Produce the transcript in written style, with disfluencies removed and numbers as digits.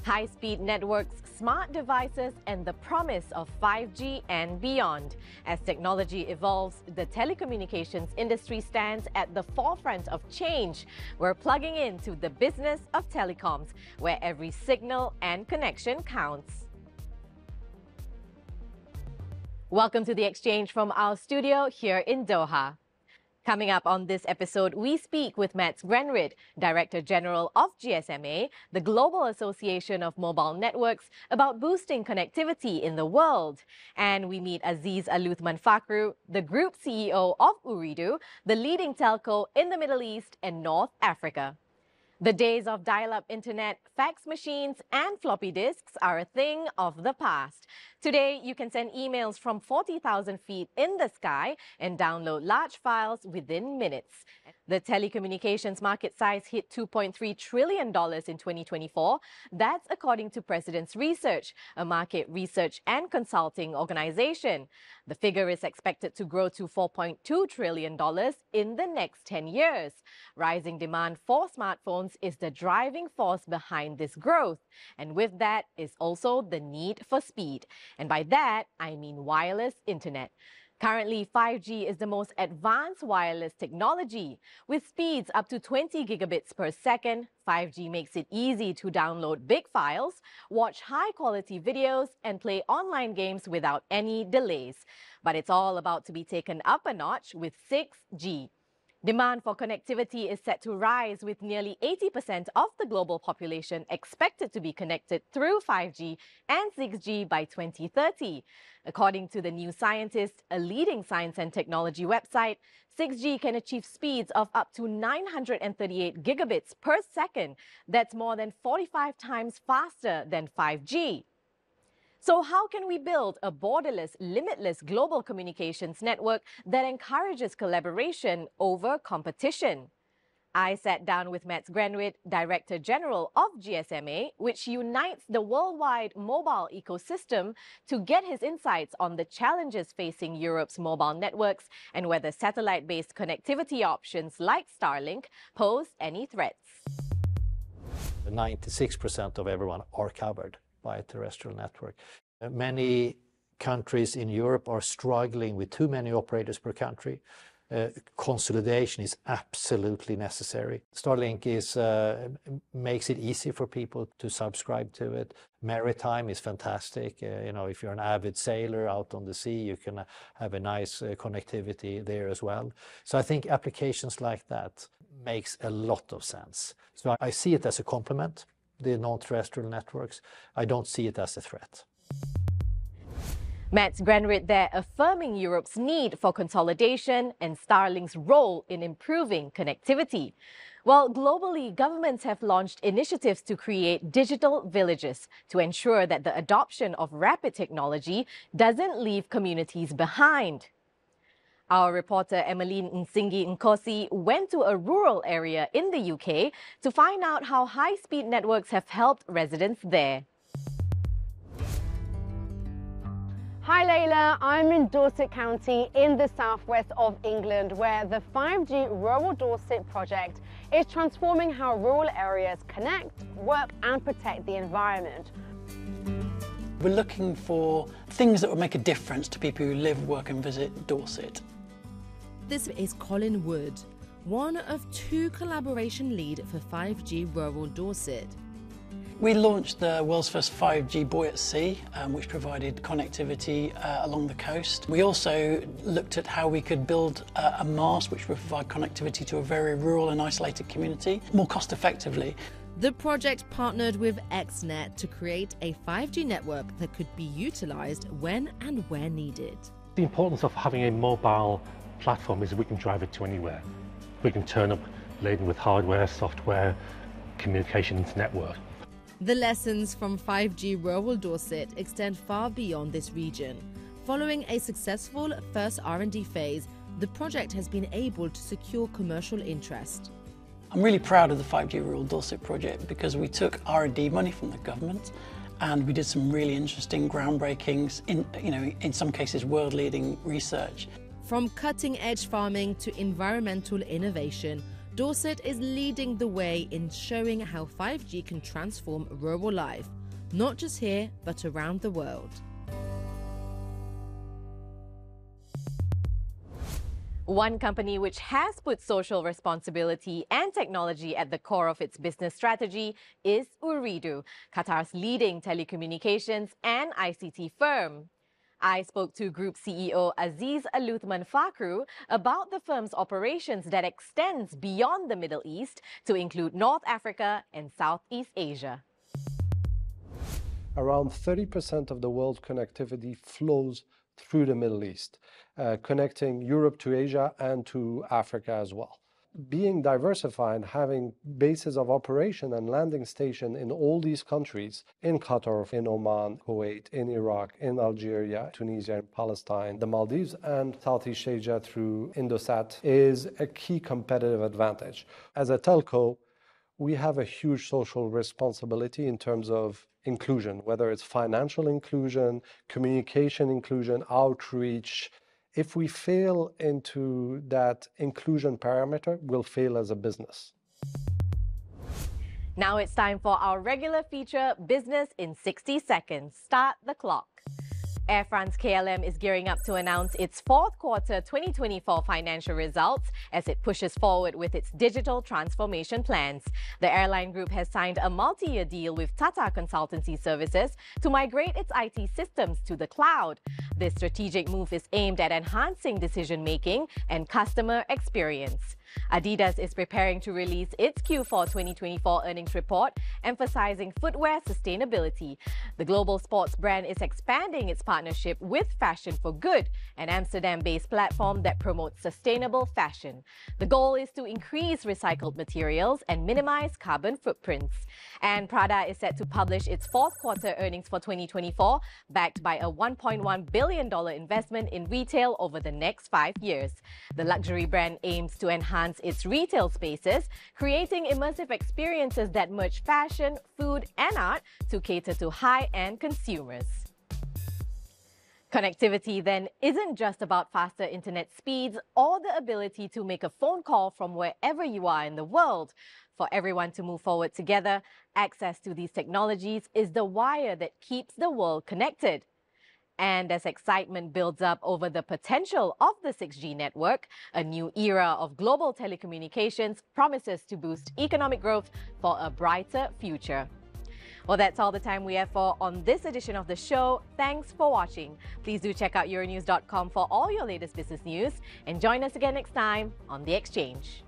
high-speed networks, smart devices, and the promise of 5G and beyond. As technology evolves, the telecommunications industry stands at the forefront of change. We're plugging into the business of telecoms, where every signal and connection counts. Welcome to The Exchange from our studio here in Doha. Coming up on this episode, we speak with Mats Grenrid, Director General of GSMA, the Global Association of Mobile Networks, about boosting connectivity in the world. And we meet Aziz Aluthman Fakhru, the Group CEO of Ooredoo, the leading telco in the Middle East and North Africa. The days of dial-up internet, fax machines, and floppy disks are a thing of the past. Today, you can send emails from 40,000 feet in the sky and download large files within minutes. The telecommunications market size hit $2.3 trillion in 2024. That's according to President's Research, a market research and consulting organization. The figure is expected to grow to $4.2 trillion in the next 10 years. Rising demand for smartphones is the driving force behind this growth. And with that is also the need for speed. And by that, I mean wireless internet. Currently, 5G is the most advanced wireless technology. With speeds up to 20 gigabits per second, 5G makes it easy to download big files, watch high-quality videos, and play online games without any delays. But it's all about to be taken up a notch with 6G. Demand for connectivity is set to rise, with nearly 80% of the global population expected to be connected through 5G and 6G by 2030. According to The New Scientist, a leading science and technology website, 6G can achieve speeds of up to 938 gigabits per second. That's more than 45 times faster than 5G. So how can we build a borderless, limitless global communications network that encourages collaboration over competition? I sat down with Mats Grenrid, Director General of GSMA, which unites the worldwide mobile ecosystem, to get his insights on the challenges facing Europe's mobile networks and whether satellite-based connectivity options like Starlink pose any threats. 96% of everyone are covered by a terrestrial network. Many countries in Europe are struggling with too many operators per country. Consolidation is absolutely necessary. Starlink makes it easy for people to subscribe to it. Maritime is fantastic. If you're an avid sailor out on the sea, you can have a nice connectivity there as well. So I think applications like that makes a lot of sense. So I see it as a complement, the non-terrestrial networks. I don't see it as a threat. Mats Grenrid there affirming Europe's need for consolidation and Starlink's role in improving connectivity. Well, globally, governments have launched initiatives to create digital villages to ensure that the adoption of rapid technology doesn't leave communities behind. Our reporter Emmeline Nsingi Nkosi went to a rural area in the UK to find out how high-speed networks have helped residents there. Hi Layla, I'm in Dorset County in the southwest of England, where the 5G Rural Dorset project is transforming how rural areas connect, work and protect the environment. We're looking for things that would make a difference to people who live, work and visit Dorset. This is Colin Wood, one of two collaboration lead for 5G Rural Dorset. We launched the world's first 5G buoy at sea, which provided connectivity along the coast. We also looked at how we could build a mast which would provide connectivity to a very rural and isolated community more cost effectively. The project partnered with XNet to create a 5G network that could be utilised when and where needed. The importance of having a mobile platform is that we can drive it to anywhere. We can turn up laden with hardware, software, communications network. The lessons from 5G Rural Dorset extend far beyond this region. Following a successful first R&D phase, the project has been able to secure commercial interest. I'm really proud of the 5G Rural Dorset project because we took R&D money from the government and we did some really interesting groundbreakings in some cases world-leading research. From cutting-edge farming to environmental innovation, Dorset is leading the way in showing how 5G can transform rural life, not just here, but around the world. One company which has put social responsibility and technology at the core of its business strategy is Ooredoo, Qatar's leading telecommunications and ICT firm. I spoke to Group CEO Aziz Aluthman Fakhru about the firm's operations that extends beyond the Middle East to include North Africa and Southeast Asia. Around 30% of the world's connectivity flows through the Middle East, connecting Europe to Asia and to Africa as well. Being diversified, having bases of operation and landing station in all these countries, in Qatar, in Oman, Kuwait, in Iraq, in Algeria, Tunisia, and Palestine, the Maldives, and Southeast Asia through Indosat, is a key competitive advantage. As a telco, we have a huge social responsibility in terms of inclusion, whether it's financial inclusion, communication inclusion, outreach. If we fail into that inclusion parameter, we'll fail as a business. Now it's time for our regular feature, Business in 60 Seconds. Start the clock. Air France-KLM is gearing up to announce its fourth quarter 2024 financial results as it pushes forward with its digital transformation plans. The airline group has signed a multi-year deal with Tata Consultancy Services to migrate its IT systems to the cloud. This strategic move is aimed at enhancing decision-making and customer experience. Adidas is preparing to release its Q4 2024 earnings report, emphasizing footwear sustainability. The global sports brand is expanding its partnership with Fashion for Good, an Amsterdam-based platform that promotes sustainable fashion. The goal is to increase recycled materials and minimize carbon footprints. And Prada is set to publish its fourth quarter earnings for 2024, backed by a $1.1 billion investment in retail over the next 5 years. The luxury brand aims to enhance its retail spaces, creating immersive experiences that merge fashion, food, and art to cater to high-end consumers. Connectivity then isn't just about faster internet speeds or the ability to make a phone call from wherever you are in the world. For everyone to move forward together, access to these technologies is the wire that keeps the world connected. And as excitement builds up over the potential of the 6G network, a new era of global telecommunications promises to boost economic growth for a brighter future. Well, that's all the time we have for on this edition of the show. Thanks for watching. Please do check out Euronews.com for all your latest business news and join us again next time on The Exchange.